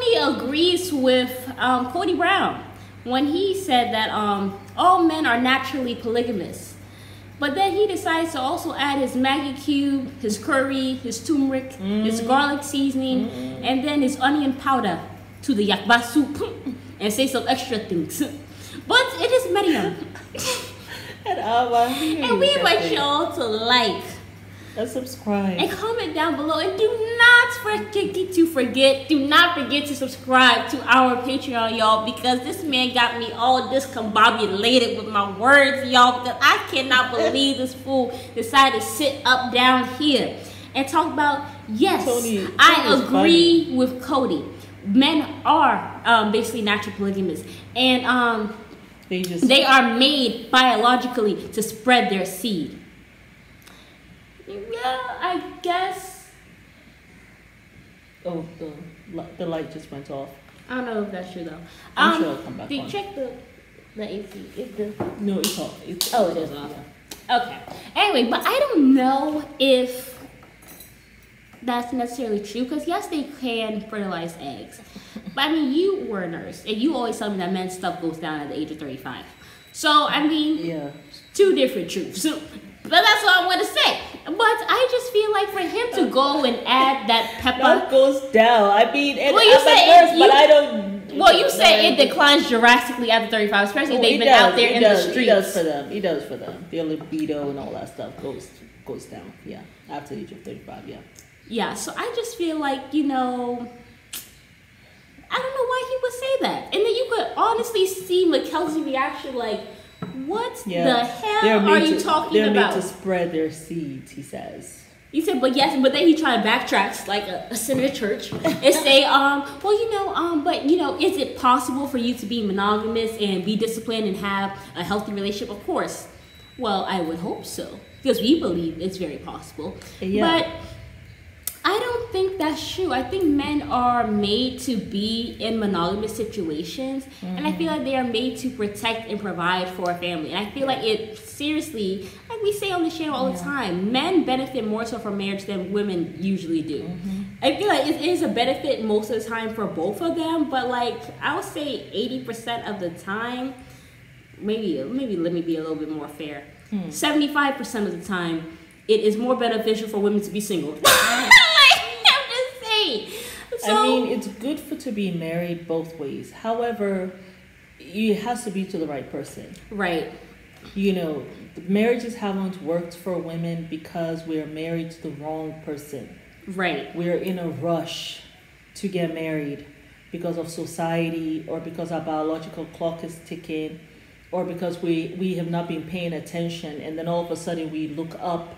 Kody agrees with Kody Brown when he said that all men are naturally polygamous. But then he decides to also add his Maggi cube, his curry, his turmeric, his garlic seasoning, and then his onion powder to the yakba soup and say some extra things. But it is Maryam. And we invite y'all to like and subscribe and comment down below, and do not forget to subscribe to our Patreon, y'all, because this man got me all discombobulated with my words, y'all, because I cannot believe this fool decided to sit up down here and talk about, yes, Tony I agree with Kody. Men are basically natural polygamous, and they are made biologically to spread their seed. Yeah, I guess. Oh, the light just went off. I don't know if that's true though. I'm sure it'll come back on. Check the AC. No, it's off. It is off. Yeah. Okay. Anyway, but I don't know if that's necessarily true, because yes, they can fertilize eggs. But I mean, you were a nurse, and you always tell me that men's stuff goes down at the age of 35. So I mean, yeah, two different truths. But that's what I'm going to say. But I just feel like for him to go and add that pepper. That goes down. I mean, well, you say nurse, but I don't. Well, you say it declines drastically after 35, especially if they've been out there in the streets. He does for them. He does for them. Their libido and all that stuff goes down. Yeah, after the age of 35. Yeah. Yeah. So I just feel like, I don't know why he would say that, and then you could honestly see Mykelti's reaction, like, what the hell are you talking about? They're made to spread their seeds, he says. He said, but then he tried to backtrack like a sinner church and say, is it possible for you to be monogamous and be disciplined and have a healthy relationship? Of course. Well, I would hope so, because we believe it's very possible. Yeah. But I don't think that's true. I think men are made to be in monogamous situations, and I feel like they are made to protect and provide for a family. And I feel like it, seriously, like we say on the channel all the time, men benefit more so from marriage than women usually do. I feel like it is a benefit most of the time for both of them, but like I would say 80% of the time, maybe let me be a little bit more fair. 75% of the time, it is more beneficial for women to be single. So, I mean, it's good to be married both ways. However, it has to be to the right person. Right. Marriages haven't worked for women because we're married to the wrong person. Right. We're in a rush to get married because of society, or because our biological clock is ticking, or because we have not been paying attention, and then all of a sudden we look up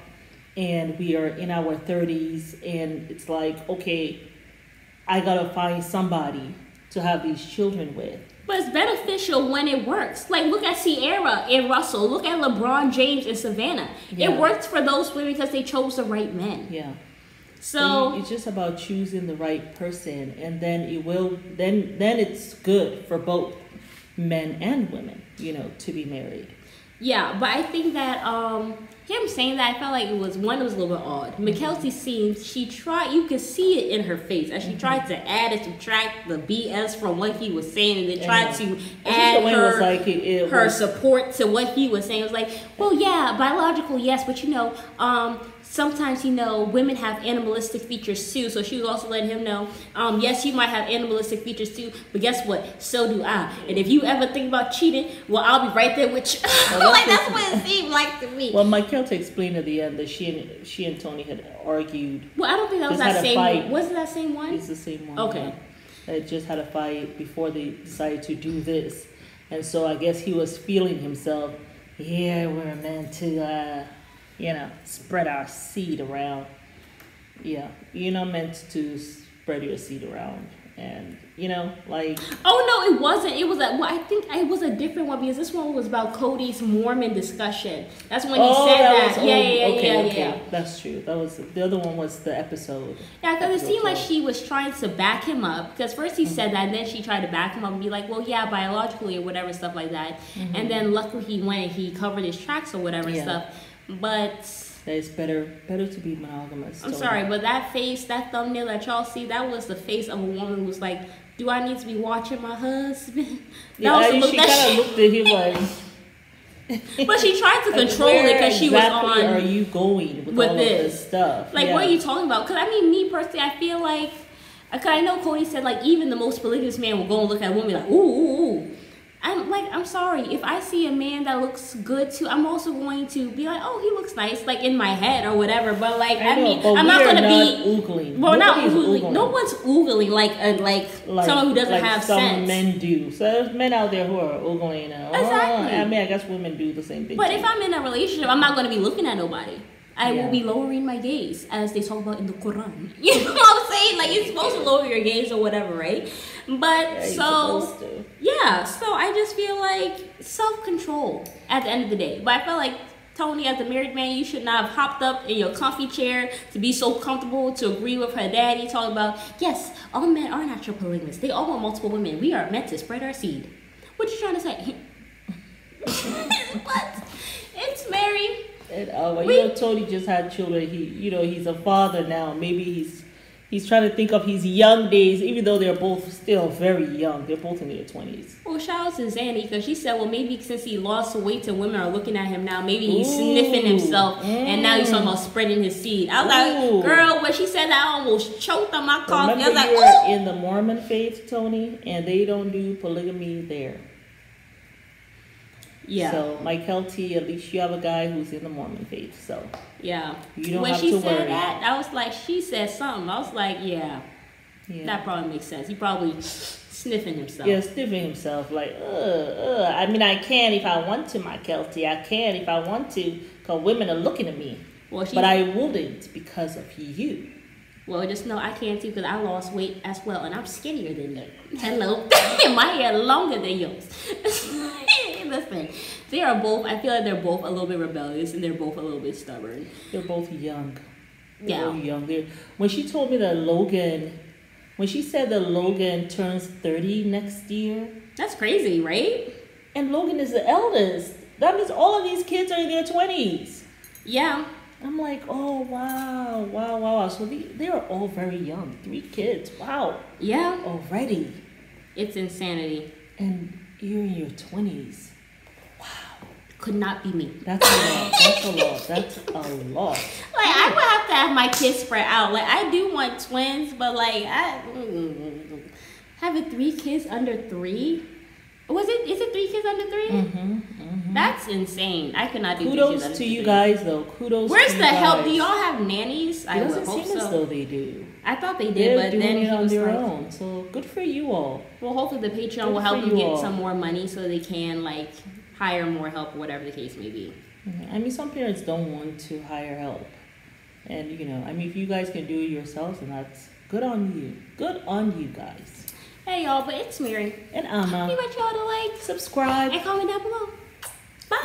and we are in our 30s, and it's like, okay, I gotta find somebody to have these children with. But it's beneficial when it works. Like, look at Sierra and Russell. Look at LeBron James and Savannah. Yeah. It worked for those women because they chose the right men. Yeah. So it's just about choosing the right person, and then then it's good for both men and women, to be married. Yeah, but I think that him saying that, I felt like it was a little bit odd. Mykelti seemed, you could see it in her face as she tried to add and subtract the BS from what he was saying, and then tried to add her support to what he was saying. It was like, well, yeah, biological, yes, but sometimes, women have animalistic features too. So she was also letting him know, yes, you might have animalistic features too, but guess what? So do I. And if you ever think about cheating, well, I'll be right there with you. Like, that's what it seemed like to me. Well, Mykelti explained at the end that she and Tony had argued. Well, I don't think that was that same one. Was it that same one? It's the same one. Okay. Yeah. They just had a fight before they decided to do this. And so I guess he was feeling himself, we're meant to... spread our seed around. Yeah, you're not meant to spread your seed around. And, like... Oh, no, it wasn't. It was I think it was a different one, because this one was about Kody's Mormon discussion. That's when he said that. Yeah. That's true. The other one was the episode. Yeah, because it seemed like she was trying to back him up. Because first he said that, and then she tried to back him up and be like, well, yeah, biologically or whatever, stuff like that. And then luckily he went and he covered his tracks or whatever stuff. But that it's better to be monogamous. I'm sorry, but that face, that thumbnail that y'all see, that was the face of a woman who's like, do I need to be watching my husband? Yeah, she kind of looked at him like... But she tried to control it because she was on... Where are you going with all this? Of this stuff? Like, what are you talking about? Because, I mean, me personally, I feel like... Because I know Kody said, like, even the most polygamous man will go and look at a woman like, ooh, ooh, ooh. I'm like, I'm sorry. If I see a man that looks good too, I'm also going to be like, oh, he looks nice, like in my head or whatever. But like, I mean, I'm not going to be oogling. Well, not oogling. No one's oogling like someone who doesn't have some sense. Men do. So there's men out there who are oogling. Exactly. I mean, I guess women do the same thing. But if I'm in a relationship, I'm not going to be looking at nobody. I will be lowering my gaze, as they talk about in the Quran. You know what I'm saying? Like, you're supposed to lower your gaze or whatever, right? But so I just feel like self-control at the end of the day. But I feel like, Tony, as a married man, you should not have hopped up in your comfy chair to be so comfortable to agree with her daddy, talking about, yes, all men are natural polygamists. They all want multiple women. We are meant to spread our seed. What you trying to say? What? It's Mary. And Tony just had children. He's a father now. Maybe he's trying to think of his young days, even though they're both still very young. They're both in their 20s. Well, shout out to Zanny, because she said, well, maybe since he lost weight and women are looking at him now, maybe he's sniffing himself, and now he's talking about spreading his seed. I was like, girl, when she said that, I almost choked on my coffee. Remember, I was like, you're in the Mormon faith, Tony, and they don't do polygamy there. Yeah. So, Mykelti, at least you have a guy who's in the Mormon faith. So, yeah. You don't have to worry. When she said that, I was like, she said something. I was like, yeah. That probably makes sense. He probably sniffing himself. Yeah, sniffing himself. Like, I mean, I can if I want to, Mykelti. I can if I want to, because women are looking at me. But I wouldn't because of you. Well, just know I can too, because I lost weight as well, and I'm skinnier than you. Hello. My hair longer than yours. Listen, they are both, I feel like they're both a little bit rebellious, and they're both a little bit stubborn. They're both young. They're both young. When she told me that when she said that Logan turns 30 next year. That's crazy, right? And Logan is the eldest. That means all of these kids are in their 20s. Yeah. I'm like, oh, wow. So they are all very young. 3 kids. Wow. Yeah. Already. It's insanity. And you're in your 20s. Wow. Could not be me. That's a lot. That's a lot. Like, I would have to have my kids spread out. Like, I do want twins, but like, having 3 kids under 3? Is it 3 kids under 3? Mm-hmm. That's insane. I could not do 3 kids under 3. Kudos to you guys, though. Where's the help? Do y'all have nannies? It doesn't seem as though they do. I thought they did, but then it on their own. So good for you all. Well, hopefully the Patreon will help them get some more money so they can like hire more help or whatever the case may be. I mean, some parents don't want to hire help, and I mean, if you guys can do it yourselves, then that's good on you. Good on you guys. Hey y'all, but it's Mary and Amma. We want y'all to like, subscribe, and comment down below. Bye.